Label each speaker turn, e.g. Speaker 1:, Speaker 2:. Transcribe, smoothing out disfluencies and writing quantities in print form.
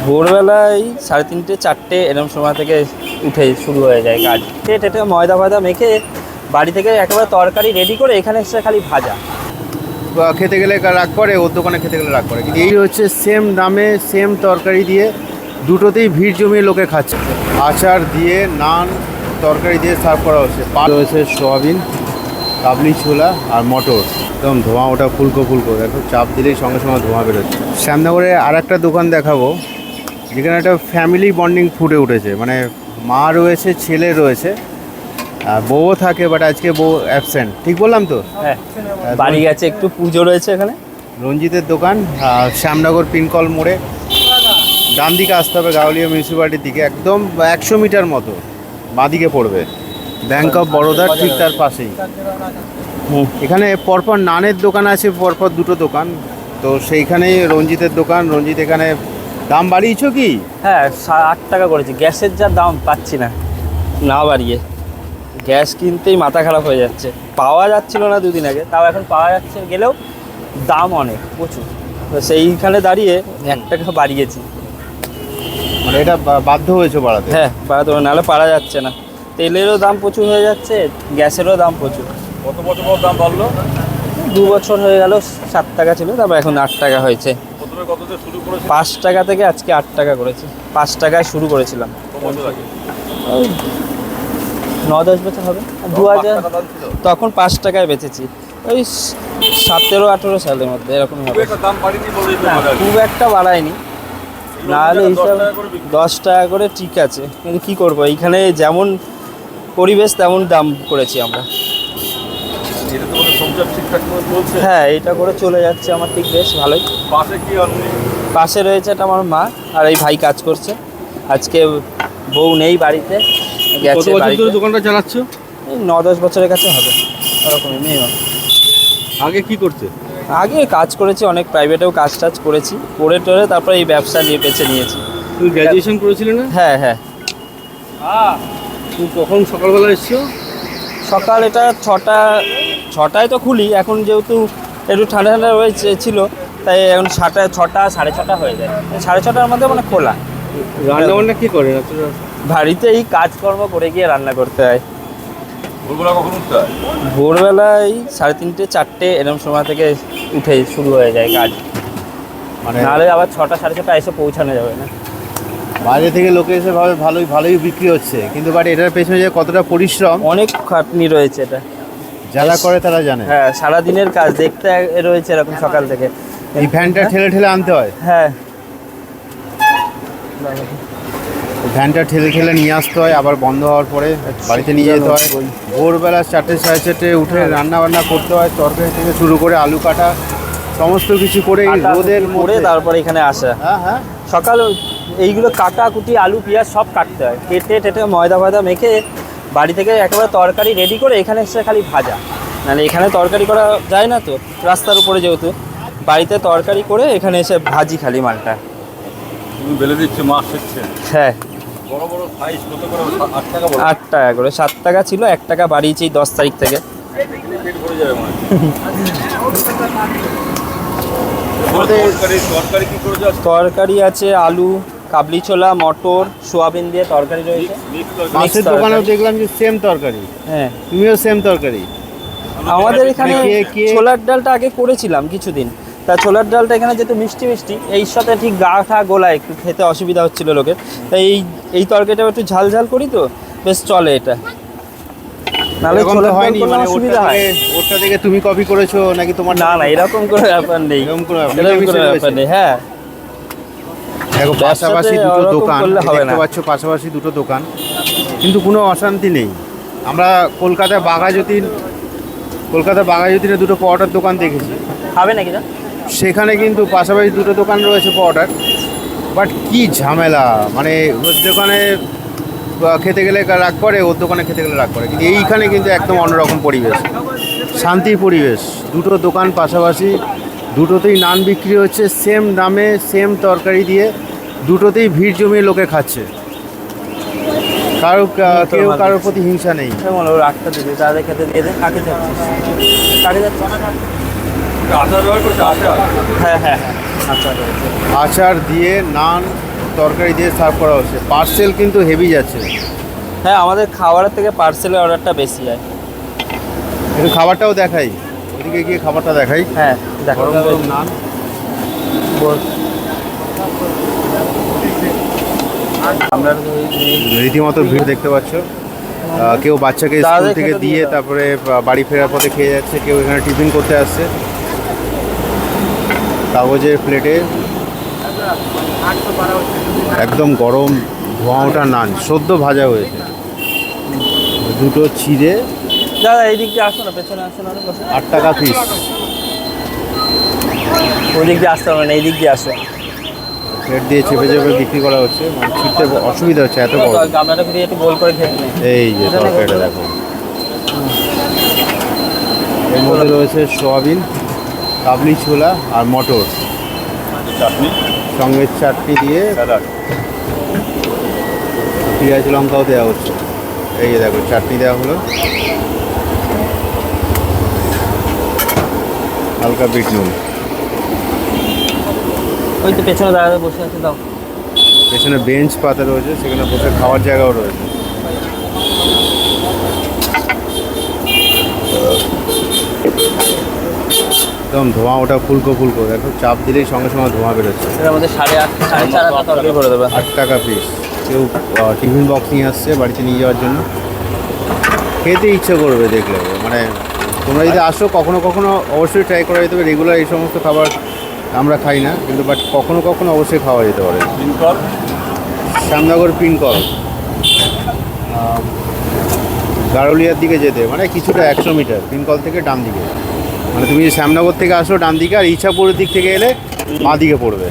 Speaker 1: ভোরবেলায় 3:30 4টে এরকম সময় থেকে উঠে শুরু হয়ে যায় কাজ। টেটে ময়দা ফয়দা মেখে বাড়ি থেকে একেবারে তরকারি রেডি করে এখানে এসে খালি ভাজা।
Speaker 2: খেতে গেলে রাগ করে, ওর দোকানে খেতে গেলে রাগ করে। কিন্তু এই হচ্ছে সেম দামে সেম তরকারি দিয়ে দুটোতেই ভিড় জমিয়ে লোকে খাচ্ছে। আচার দিয়ে, নান, তরকারি দিয়ে সার্ভ করা হচ্ছে। রয়েছে সোয়াবিন, কাবলি ছোলা আর মটর। একদম ধোঁয়া ওটা ফুলকো ফুলকো, দেখো চাপ দিলেই সঙ্গে সঙ্গে ধোঁয়া বেরোচ্ছে। শ্যামনগরে আর একটা দোকান দেখাবো যেখানে একটা ফ্যামিলি বন্ডিং ফুটে উঠেছে। মানে মা রয়েছে, ছেলে রয়েছে, আর বউও থাকে, বাট আজকে বউ অ্যাবসেন্ট। ঠিক বললাম তো?
Speaker 1: হ্যাঁ, বাড়ি গেছে, একটু পুজো রয়েছে এখানে।
Speaker 2: রঞ্জিতের দোকান, শ্যামনগর পিনকল মোড়ে ডান দিকে আসতে হবে, গাউলিয়া মিউনিসিপ্যালিটির দিকে, একদম 100 মিটার মতো বাঁদিকে পড়বে। ব্যাংক অফ বরোদার ঠিক তার পাশেই। এখানে পরপর নানের দোকান আছে, পরপর দুটো দোকান। তো সেইখানেই রঞ্জিতের দোকান। রঞ্জিত এখানে দাম বাড়িয়েছো কি?
Speaker 1: হ্যাঁ, 8 টাকা করেছি। গ্যাসের যা দাম পাচ্ছি না, না বাড়িয়ে গ্যাস কিনতেই মাথা খারাপ হয়ে যাচ্ছে। পাওয়া যাচ্ছিল না দুদিন আগে, তাও এখন পাওয়া যাচ্ছে, গেলেও দাম অনেক প্রচুর। তো সেইখানে দাঁড়িয়ে 1 টাকা বাড়িয়েছি।
Speaker 2: মানে এটা বাধ্য হয়েছে বাড়াতে?
Speaker 1: হ্যাঁ, বাড়াতে হবে, নাহলে পারা যাচ্ছে না। তেলেরও দাম প্রচুর হয়ে যাচ্ছে, গ্যাসেরও দাম প্রচুর।
Speaker 3: কত বছর পর দাম বাড়লো?
Speaker 1: 2 বছর হয়ে গেল। 7 টাকা ছিল, তারপর এখন 8 টাকা হয়েছে।
Speaker 3: প্রথমে কত দিয়ে শুরু করেছে?
Speaker 1: 5 টাকা থেকে আজকে 8 টাকা করেছি। 5 টাকায় শুরু করেছিলাম।
Speaker 3: কত বছর আগে?
Speaker 1: ওই 9-10 বছর হবে। 2000
Speaker 3: টাকা দাম ছিল?
Speaker 1: তখন 5 টাকায় বেচেছি। ওই 17-18 সালের মধ্যে এরকম
Speaker 3: খুব
Speaker 1: হবে।
Speaker 3: একটা দাম বাড়েনি বলেই তো
Speaker 1: না,
Speaker 3: মনে হয়।
Speaker 1: খুব একটা বাড়ায়নি। নাহলে
Speaker 3: দশ
Speaker 1: হিসাব
Speaker 3: টাকা করে বিক্রি।
Speaker 1: 10 টাকা করে ঠিক আছে, কিন্তু কী করবো, এইখানে যেমন পরিবেশ তেমন দাম করেছি আমরা।
Speaker 3: এটা তো মানে সংসার ঠিকঠাক মতো চলছে?
Speaker 1: হ্যাঁ, এইটা করে চলে যাচ্ছে আমার ঠিক বেশ ভালোই।
Speaker 3: পাশে কি আপনি?
Speaker 1: পাশে রয়েছে এটা আমার মা, আর এই ভাই কাজ করছে। আজকে বউ নেই বাড়িতে,
Speaker 2: কত
Speaker 1: গেছে
Speaker 2: বছর
Speaker 1: বাড়িতে।
Speaker 2: ধরে দোকানটা চালাচ্ছ?
Speaker 1: এই 9-10 বছরের কাছে হবে, ওরকমই মিনিমাম।
Speaker 2: আগে কি করতে?
Speaker 1: আগে কাজ করেছি অনেক, প্রাইভেটেও কাজ টাজ করেছি, করে টোরে তারপরে এই ব্যবসা নিয়ে বেছে নিয়েছি।
Speaker 2: তুমি গ্র্যাজুয়েশন করেছিলে না?
Speaker 1: হ্যাঁ হ্যাঁ।
Speaker 2: তুমি কখন সকালবেলা এসছো?
Speaker 1: সকাল এটা 6টায় তো খুলি, এখন যেহেতু একটু ঠান্ডা ঠান্ডা রয়েছে ছিল, তাই এখন 6টা 6:30 হয়ে যায়। 6:30টার মধ্যে মানে খোলা।
Speaker 2: রান্না বান্না কি করে?
Speaker 1: বাড়িতে এই কাজকর্ম করে গিয়ে রান্না করতে হয়।
Speaker 3: ভোরবেলা কখন উঠতে হয়?
Speaker 1: ভোরবেলায় 3:30 4টে এরকম সময় থেকে উঠে শুরু হয়ে যায় কাজ।
Speaker 2: মানে
Speaker 1: নাহলে আবার 6টা 6:30 এসে পৌঁছানো যাবে না।
Speaker 2: বাইরে থেকে লোকে এসে ভাবে ভালোই ভালোই বিক্রি হচ্ছে, কিন্তু বাট এটার পেছনে যে কতটা পরিশ্রম
Speaker 1: অনেক খাটনি রয়েছে এটা।
Speaker 2: যারা করে তারা জানে।
Speaker 1: হ্যাঁ, সারাদিনের কাজ দেখতে রয়েছে এরকম সকাল থেকে।
Speaker 2: এই ভ্যানটা ঠেলে ঠেলে আনতে হয়,
Speaker 1: হ্যাঁ,
Speaker 2: ভ্যানটা ঠেলে ঠেলে নিয়ে আসতে হয়, আবার বন্ধ হওয়ার পরে বাড়িতে নিয়ে যেতে হয়। ভোরবেলা 4টে 4:30 উঠে রান্না বান্না করতে হয়, তরকারি থেকে শুরু করে আলু কাটা সমস্ত কিছু করে এই রোদের
Speaker 1: করে
Speaker 2: মধ্যে।
Speaker 1: তারপরে এখানে আসা।
Speaker 2: হ্যাঁ হ্যাঁ,
Speaker 1: সকাল এইগুলো কাটা কুটি, আলু পেঁয়াজ সব কাটতে হয়। টেটে ময়দা ফয়দা মেখে বাড়ি থেকে একেবারে তরকারি রেডি করে এখানে এসে খালি ভাজা। নাহলে এখানে তরকারি করা যায় না তো, রাস্তার উপরে যেহেতু। বাড়িতে তরকারি করে এখানে এসে ভাজি খালি মালটা।
Speaker 3: তুমি বেলে দিচ্ছে, মাছ শিখছে।
Speaker 1: হ্যাঁ,
Speaker 3: বড় বড় সাইজ কত করে? 8 টাকা বড়।
Speaker 1: 8 টাকা করে। 7 টাকা ছিল, 1 টাকা বাড়িয়েছি 10 তারিখ থেকে।
Speaker 3: পেট ভরে যাবে মনে হয়। তরকারি কি করে যাচ্ছে?
Speaker 1: তরকারি আছে আলু, কাবলি ছোলা, মটর, সোয়াবিন দিয়ে তরকারি রয়েছে।
Speaker 2: পাশের দোকানেও দেখলাম যে সেম তরকারি,
Speaker 1: হ্যাঁ,
Speaker 2: তুমিও সেম তরকারি।
Speaker 1: আমাদের এখানে
Speaker 2: কে-
Speaker 1: ছোলার ডালটা আগে করেছিলাম কিছুদিন। তা ছোলার ডালটা এখানে যেহেতু মিষ্টি মিষ্টি, এই সাথে ঠিক গা ঠা গোলা একটু খেতে অসুবিধা হচ্ছিল লোকের, তাই এই তরকারিটা একটু ঝাল ঝাল করি, তো বেশ চলে এটা। নাহলে
Speaker 2: এরকম তো
Speaker 1: ছোলার ডাল
Speaker 2: হয়নি
Speaker 1: করলে
Speaker 2: মানে
Speaker 1: অসুবিধা হয়।
Speaker 2: ওটা থেকে তুমি কপি করেছো নাকি তোমার?
Speaker 1: না না, এরকম কোনো ব্যাপার নেই।
Speaker 2: এরকম কোনো ব্যাপার
Speaker 1: এরকম
Speaker 2: নেই,
Speaker 1: কোনো
Speaker 2: মিশে
Speaker 1: ব্যাপার
Speaker 2: রয়েছে।
Speaker 1: নেই। হ্যাঁ,
Speaker 2: দেখো
Speaker 1: ব্যবসাতে
Speaker 2: পাশাপাশি দুটো
Speaker 1: ওরকম
Speaker 2: দোকান
Speaker 1: করলে হবে
Speaker 2: দেখতে
Speaker 1: না।
Speaker 2: পাচ্ছ, পাশাপাশি দুটো দোকান, কিন্তু কোনো অশান্তি নেই। আমরা কলকাতা বাঘাযতীনে দুটো পরোটার দোকান দেখেছি,
Speaker 1: হবে নাকি না?
Speaker 2: সেখানে কিন্তু পাশাপাশি দুটো দোকান রয়েছে পরোটার, বাট কি ঝামেলা। মানে ওর দোকানে খেতে গেলে রাগ করে, ওর দোকানে খেতে গেলে রাগ করে। কিন্তু এইখানে কিন্তু একদম অন্যরকম পরিবেশ, শান্তির পরিবেশ। দুটো দোকান পাশাপাশি, দুটোতেই নান বিক্রি হচ্ছে সেম দামে সেম তরকারি দিয়ে, দুটোতেই ভিড় জমিয়ে লোকে খাচ্ছে। কেউ কারোর প্রতি হিংসা নেই।
Speaker 1: কেমন ও রাখতে দিবি, তাদের খেতে দিয়ে দে। কাকে যাচ্ছিস? কাকে যাচ্ছিস?
Speaker 3: আচার ব্যবহার করছে? আচার?
Speaker 1: হ্যাঁ হ্যাঁ হ্যাঁ, আচ্ছা রয়েছে।
Speaker 2: আচার দিয়ে, নান, তরকারি দিয়ে সার্ভ করা হচ্ছে। পার্সেল কিন্তু হেভি যাচ্ছে।
Speaker 1: হ্যাঁ, আমাদের খাবারের থেকে পার্সেলের অর্ডারটা বেশি হয়।
Speaker 2: একটু খাবারটাও দেখাই, ওদিকে গিয়ে খাবারটা দেখাই।
Speaker 1: হ্যাঁ দেখো,
Speaker 2: গরম গরম নান।
Speaker 1: আমরা
Speaker 2: রীতিমতো ভিড় দেখতে পাচ্ছ। কেউ বাচ্চাকে স্কুল
Speaker 1: দাদাদের
Speaker 2: থেকে
Speaker 1: খেতে
Speaker 2: দিয়ে
Speaker 1: দিয়ে দাও।
Speaker 2: তারপরে বাড়ি ফেরার পথে খেয়ে যাচ্ছে, কেউ এখানে টিফিন করতে আসছে। কাগজের প্লেটে একদম গরম ধোঁয়া ওঠা নান, সদ্য ভাজা হয়েছে, দুটো চিড়ে,
Speaker 1: দাদা এই দিক দিয়ে আসো না, পেছনে আসো না, বসে
Speaker 2: 8 টাকা পিস।
Speaker 1: ওই দিক দিয়ে আসতে হবে না, এই দিক দিয়ে আসো।
Speaker 2: প্লেট দিয়ে চেপে চেপে বিক্রি করা হচ্ছে, মানে ছিটতে অসুবিধা হচ্ছে, এত বড়।
Speaker 1: গামলাটা ফিরিয়ে একটু গোল করে খেয়ে নে।
Speaker 2: এই যে তরকারিটা দেখো, এর মধ্যে রয়েছে সোয়াবিন, কাবলি ছোলা আর মটর,
Speaker 3: চাটনি,
Speaker 2: সঙ্গে চাটনি দিয়ে
Speaker 3: স্যালাড।
Speaker 2: পেঁয়াজ লঙ্কাও দেওয়া হচ্ছে। এই যে দেখো চাটনি দেওয়া হলো, হালকা বিট নুন।
Speaker 1: ওই তো পেছনে দাদা বসে আছে, দাও।
Speaker 2: পেছনে বেঞ্চ পাতা রয়েছে, সেখানে বসে খাওয়ার জায়গাও রয়েছে। একদম ধোঁয়া ওটা ফুলকো ফুলকো, দেখো চাপ দিলেই সঙ্গে সঙ্গে ধোঁয়া বেরোচ্ছে।
Speaker 1: এটার মধ্যে 8.5 4.5 তরকারি করে দেবে।
Speaker 2: 8 টাকা পিস। কেউ টিফিন বক্স নিয়ে আসছে বাড়িতে নিয়ে যাওয়ার জন্য, খেতে ইচ্ছে করবে দেখলে। মানে তোমরা যদি আসো কখনো কখনো অবশ্যই ট্রাই করা যেতে পারে। রেগুলার এই সমস্ত খাবার আমরা খাই না, কিন্তু বাট কখনো কখনো অবশ্যই খাওয়া যেতে পারে।
Speaker 3: পিনকল,
Speaker 2: শ্যামনগর পিনকল, গারুলিয়ার দিকে যেতে মানে কিছুটা 100 মিটার, পিনকল থেকে ডান দিকে। মানে তুমি যদি শ্যামনগর থেকে আসো ডান দিকে, আর ইচ্ছাপুরের দিক থেকে এলে বাঁ দিকে পড়বে।